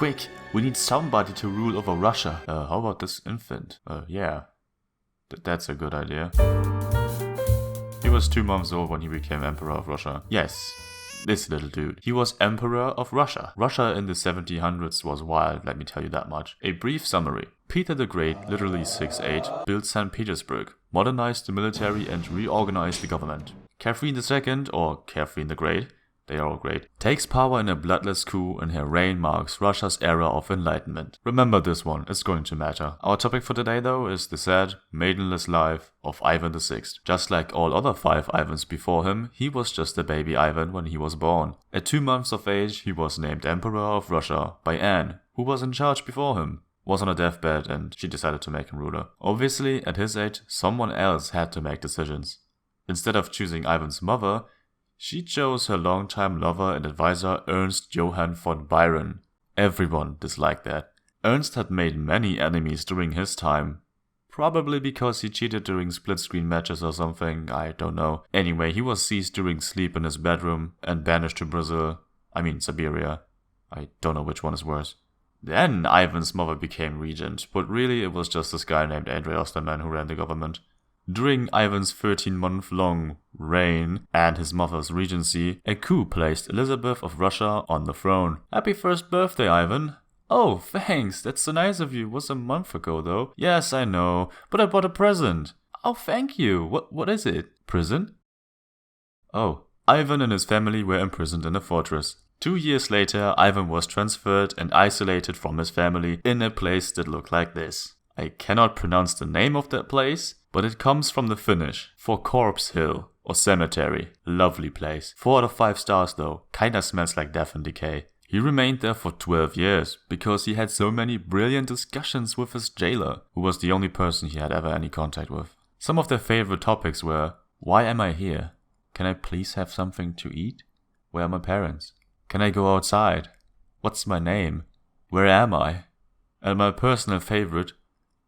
quick, we need somebody to rule over Russia. How about this infant? Yeah, that's a good idea. He was 2 months old when he became Emperor of Russia. Yes, this little dude. He was Emperor of Russia. Russia in the 1700s was wild, let me tell you that much. A brief summary. Peter the Great, literally 6'8", built St. Petersburg, modernized the military and reorganized the government. Catherine II, or Catherine the Great, they are all great, takes power in a bloodless coup, and her reign marks Russia's era of enlightenment. Remember this one, it's going to matter. Our topic for today though is the sad, maidenless life of Ivan VI. Just like all other 5 Ivans before him, he was just a baby Ivan when he was born. At 2 months of age, he was named Emperor of Russia by Anne, who was in charge before him. Was on a deathbed and she decided to make him ruler. Obviously, at his age, someone else had to make decisions. Instead of choosing Ivan's mother, she chose her longtime lover and advisor Ernst Johann von Biron. Everyone disliked that. Ernst had made many enemies during his time. Probably because he cheated during split-screen matches or something, I don't know. Anyway, he was seized during sleep in his bedroom and banished to Brazil. I mean Siberia. I don't know which one is worse. Then Ivan's mother became regent, but really it was just this guy named Andrei Osterman who ran the government. During Ivan's 13-month-long reign and his mother's regency, a coup placed Elizabeth of Russia on the throne. Happy first birthday, Ivan! Oh, thanks, that's so nice of you. It was a month ago though. Yes, I know, but I bought a present. Oh, thank you. What is it? Prison? Oh, Ivan and his family were imprisoned in a fortress. 2 years later, Ivan was transferred and isolated from his family in a place that looked like this. I cannot pronounce the name of that place, but it comes from the Finnish for corpse hill or cemetery. Lovely place. 4 out of 5 stars though. Kinda smells like death and decay. He remained there for 12 years because he had so many brilliant discussions with his jailer, who was the only person he had ever any contact with. Some of their favorite topics were: why am I here? Can I please have something to eat? Where are my parents? Can I go outside? What's my name? Where am I? And my personal favorite: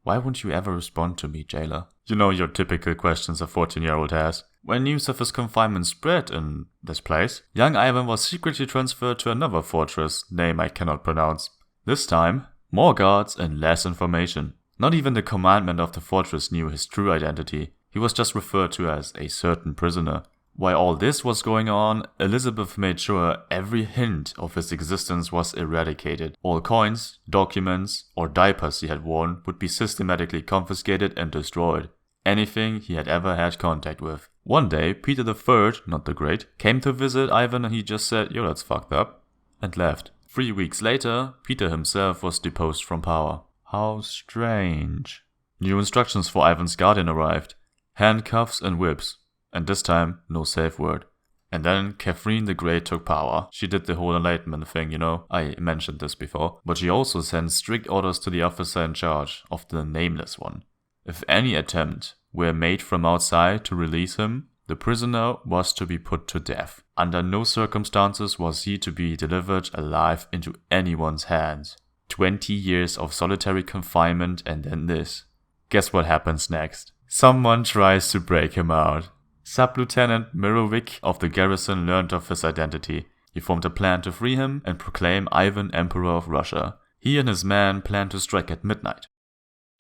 why won't you ever respond to me, jailer? You know, your typical questions a 14-year-old has. When news of his confinement spread in this place, young Ivan was secretly transferred to another fortress, name I cannot pronounce. This time, more guards and less information. Not even the commandant of the fortress knew his true identity. He was just referred to as a certain prisoner. While all this was going on, Elizabeth made sure every hint of his existence was eradicated. All coins, documents, or diapers he had worn would be systematically confiscated and destroyed. Anything he had ever had contact with. One day, Peter III, not the Great, came to visit Ivan and he just said, "Yo, that's fucked up," and left. 3 weeks later, Peter himself was deposed from power. How strange. New instructions for Ivan's guardian arrived. Handcuffs and whips. And this time, no safe word. And then Catherine the Great took power. She did the whole enlightenment thing, you know. I mentioned this before. But she also sent strict orders to the officer in charge of the nameless one. If any attempt were made from outside to release him, the prisoner was to be put to death. Under no circumstances was he to be delivered alive into anyone's hands. 20 years of solitary confinement and then this. Guess what happens next? Someone tries to break him out. Sub-Lieutenant Mirovic of the garrison learned of his identity. He formed a plan to free him and proclaim Ivan Emperor of Russia. He and his men planned to strike at midnight.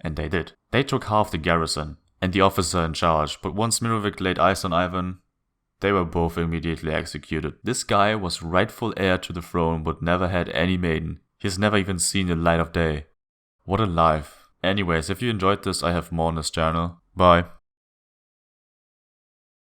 And they did. They took half the garrison and the officer in charge, but once Mirovic laid eyes on Ivan, they were both immediately executed. This guy was rightful heir to the throne but never had any maiden. He has never even seen the light of day. What a life. Anyways, if you enjoyed this, I have more on this channel. Bye.